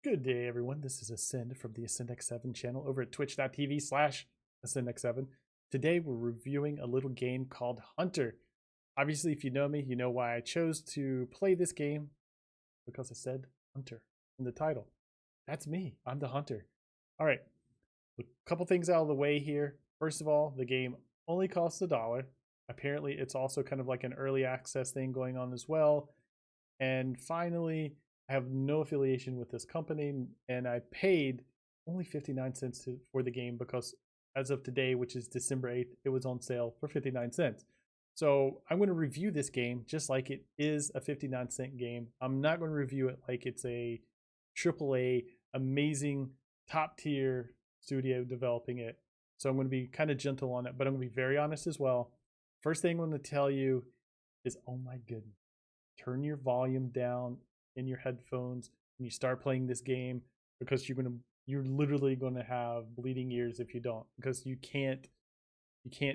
Good day, everyone. This is Ascend from the AscendX7 channel over at twitch.tv/AscendX7. Today, we're reviewing a little game called Hunter. Obviously, if you know me, you know why I chose to play this game, because I said Hunter in the title. That's me. I'm the Hunter. All right, a couple things out of the way here. First of all, the game only costs $1. Apparently, it's also kind of like an early access thing going on as well. And finally, I have no affiliation with this company, and I paid only 59 cents for the game because as of today, which is December 8th, it was on sale for 59 cents. So I'm going to review this game just like it is a 59-cent game. I'm not going to review it like it's a AAA, amazing, top tier studio developing it. So I'm going to be kind of gentle on it, but I'm going to be very honest as well. First thing I'm going to tell you is, oh my goodness, turn your volume down in your headphones when you start playing this game, because you're literally going to have bleeding ears if you don't, because you can't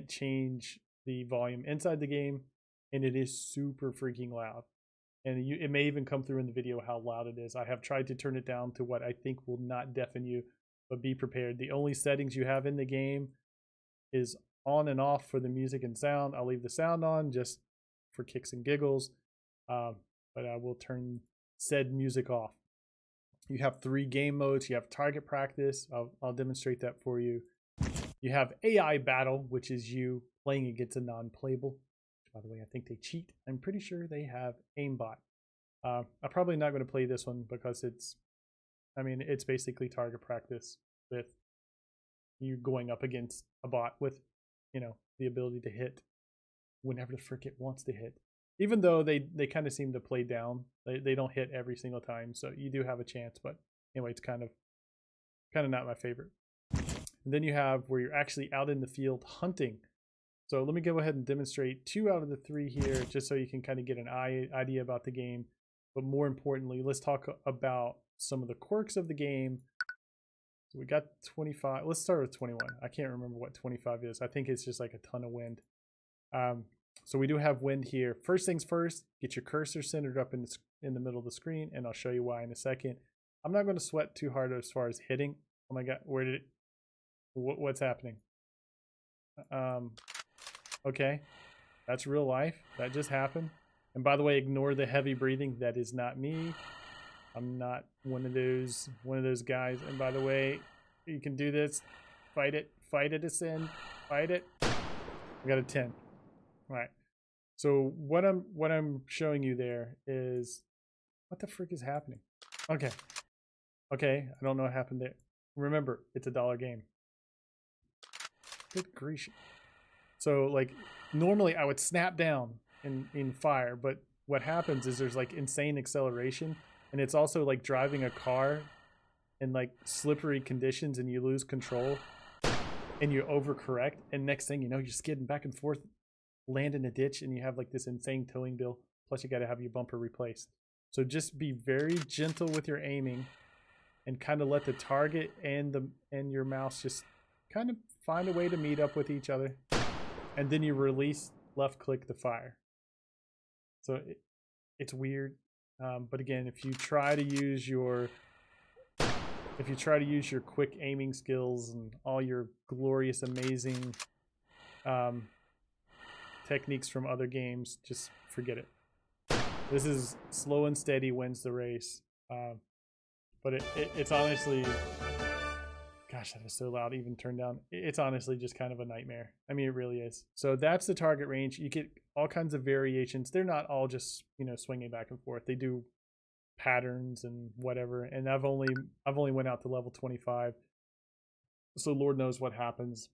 change the volume inside the game, and it is super freaking loud. And it may even come through in the video how loud it is. I have tried to turn it down to what I think will not deafen you, but be prepared. The only settings you have in the game is on and off for the music and sound. I'll leave the sound on just for kicks and giggles, but I will turn said music off. You have 3 game modes. You have target practice. I'll demonstrate that for you. You have AI battle, which is you playing against a non-playable. By the way, I think they cheat. I'm pretty sure they have aimbot. I'm probably not going to play this one because it's basically target practice with you going up against a bot with, the ability to hit whenever the frick it wants to hit. Even though they kind of seem to play down, they don't hit every single time, so you do have a chance. But anyway, it's kind of not my favorite. And then you have where you're actually out in the field hunting. So let me go ahead and demonstrate 2 out of the 3 here, just so you can kind of get an idea about the game. But more importantly, let's talk about some of the quirks of the game. So we got 25. Let's start with 21. I can't remember what 25 is. I think it's just like a ton of wind. So we do have wind here. First things first, get your cursor centered up in the middle of the screen, and I'll show you why in a second. I'm not going to sweat too hard as far as hitting. Oh my god, where did it? What's happening? Okay, that's real life. That just happened. And by the way, ignore the heavy breathing. That is not me. I'm not one of those guys. And by the way, you can do this. Fight it, Ascend. Fight it. I got a 10. All right. So what I'm showing you there is, what the frick is happening? Okay. I don't know what happened there. Remember, it's a $1 game. Good grief. So like normally I would snap down in fire, but what happens is there's like insane acceleration, and it's also like driving a car in like slippery conditions, and you lose control and you overcorrect, and next thing you know, you're skidding back and forth, land in a ditch, and you have like this insane towing bill, plus you got to have your bumper replaced. So just be very gentle with your aiming and kind of let the target and your mouse just kind of find a way to meet up with each other, and then you release left click to fire. So it's weird, but again, if you try to use your quick aiming skills and all your glorious, amazing techniques from other games, just forget it. This is slow and steady wins the race. But it's honestly, gosh, that is so loud, even turned down. It's honestly just kind of a nightmare. I mean, it really is. So that's the target range. You get all kinds of variations. They're not all just, swinging back and forth. They do patterns and whatever. And I've only went out to level 25. So Lord knows what happens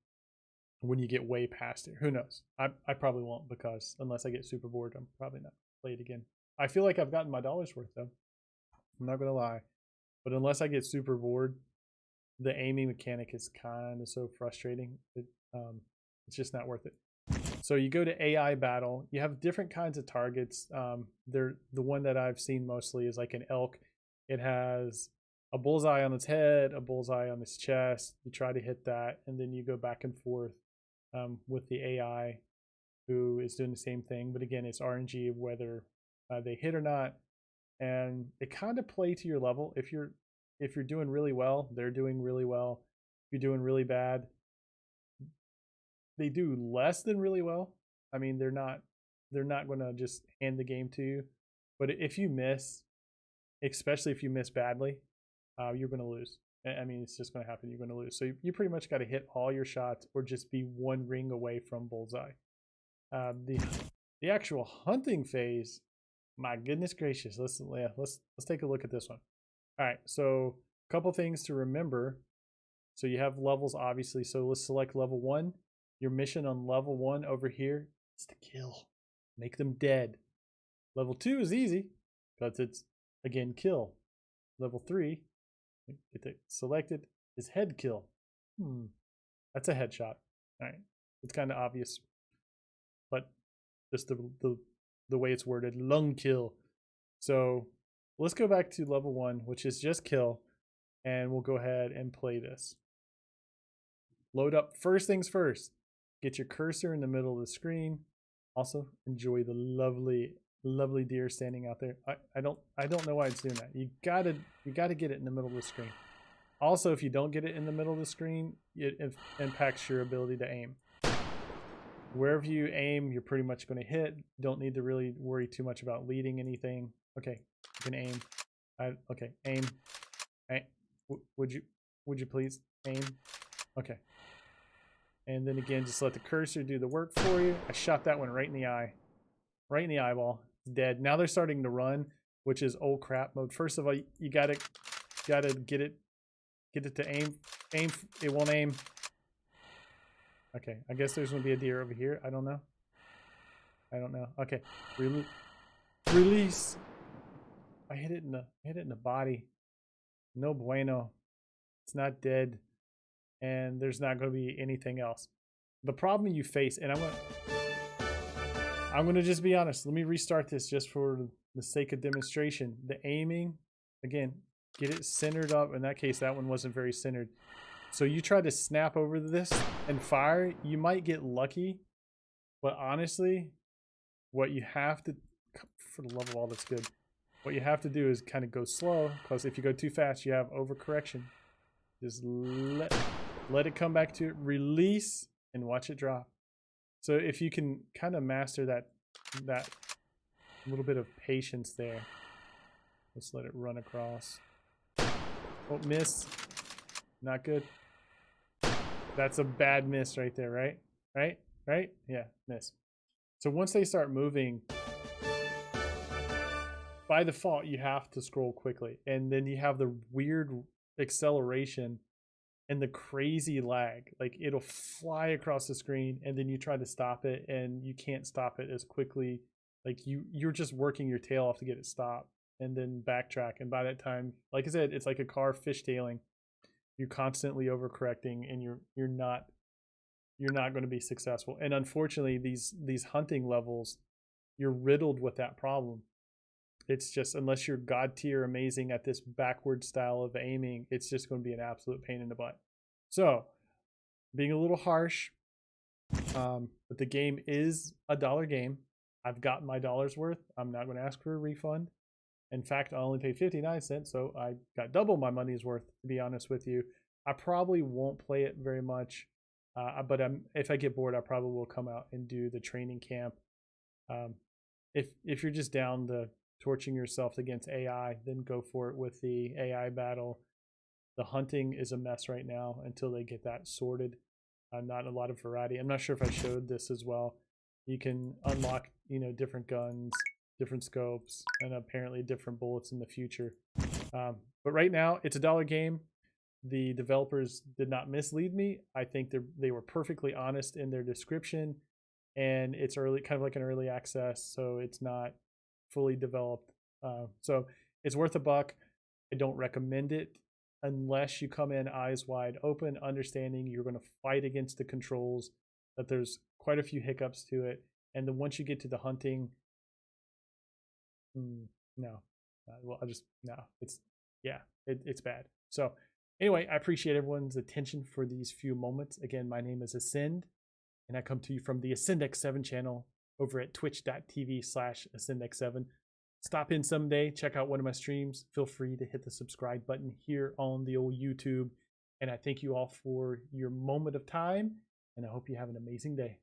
when you get way past it. Who knows? I probably won't, because unless I get super bored, I'm probably not gonna play it again. I feel like I've gotten my $1 worth though. I'm not gonna lie. But unless I get super bored, the aiming mechanic is kind of so frustrating. It's just not worth it. So you go to AI battle. You have different kinds of targets. The one that I've seen mostly is like an elk. It has a bullseye on its head, a bullseye on its chest. You try to hit that, and then you go back and forth with the AI, who is doing the same thing. But again, it's RNG of whether they hit or not. And it kind of play to your level. If you're if you're doing really well, they're doing really well. If you're doing really bad, they do less than really well. I mean, they're not going to just hand the game to you. But if you miss, especially if you miss badly, you're going to lose. I mean, it's just going to happen. You're going to lose. So you pretty much got to hit all your shots or just be one ring away from bullseye. The actual hunting phase, my goodness gracious. Let's take a look at this one. All right, so a couple things to remember. So you have levels, obviously. So let's select level 1. Your mission on level 1 over here is to kill, make them dead. Level 2 is easy because it's, again, kill. Level 3, get it selected, is head kill. That's a headshot. All right, it's kind of obvious, but just the way it's worded, lung kill. So let's go back to level 1, which is just kill, and we'll go ahead and play this. Load up. First things first, get your cursor in the middle of the screen. Also, enjoy the lovely deer standing out there. I don't know why it's doing that. You gotta get it in the middle of the screen. Also, if you don't get it in the middle of the screen, it impacts your ability to aim. Wherever you aim, you're pretty much going to hit. Don't need to really worry too much about leading anything. Okay, you can aim. Okay, aim. Would you please aim? Okay. And then again, just let the cursor do the work for you. I shot that one right in the eye. Right in the eyeball. It's dead. Now they're starting to run, which is old crap mode. First of all, you gotta get it to aim. It won't aim. Okay, I guess there's gonna be a deer over here. I don't know. Okay, release. I hit it in the body. No bueno. It's not dead, and there's not going to be anything else. The problem you face, and I'm gonna just be honest. Let me restart this just for the sake of demonstration. The aiming, again, get it centered up. In that case, that one wasn't very centered. So you try to snap over this and fire, you might get lucky, but honestly, what you have to, for the love of all that's good, what you have to do is kind of go slow, because if you go too fast, you have overcorrection. Just let it come back to it, release, and watch it drop. So if you can kind of master that little bit of patience there, let's let it run across. Oh, miss. Not good. That's a bad miss right there, right? Right? Yeah, miss. So once they start moving, by default, you have to scroll quickly. And then you have the weird acceleration and the crazy lag. Like, it'll fly across the screen, and then you try to stop it, and you can't stop it as quickly. Like, you're just working your tail off to get it stopped, and then backtrack. And by that time, like I said, it's like a car fishtailing. You're constantly overcorrecting, and you're not going to be successful. And unfortunately, these hunting levels, you're riddled with that problem. It's just, unless you're god tier amazing at this backward style of aiming, it's just going to be an absolute pain in the butt. So, being a little harsh, but the game is a $1 game. I've gotten my $1 worth. I'm not going to ask for a refund. In fact, I only paid 59 cents, so I got double my money's worth, to be honest with you. I probably won't play it very much, but if I get bored, I probably will come out and do the training camp. If you're just down to torching yourself against AI, then go for it with the AI battle. The hunting is a mess right now until they get that sorted. Not a lot of variety. I'm not sure if I showed this as well. You can unlock, different guns, different scopes, and apparently different bullets in the future. But right now, it's a $1 game. The developers did not mislead me. I think they were perfectly honest in their description, and it's early, kind of like an early access, so it's not fully developed. So it's worth $1. I don't recommend it unless you come in eyes wide open, understanding you're going to fight against the controls, that there's quite a few hiccups to it, and then once you get to the hunting, no. Well, it's bad. So anyway, I appreciate everyone's attention for these few moments. Again, my name is Ascend, and I come to you from the AscendX7 channel over at twitch.tv/AscendX7. stop in someday, check out one of my streams. Feel free to hit the subscribe button here on the old YouTube. And I thank you all for your moment of time, and I hope you have an amazing day.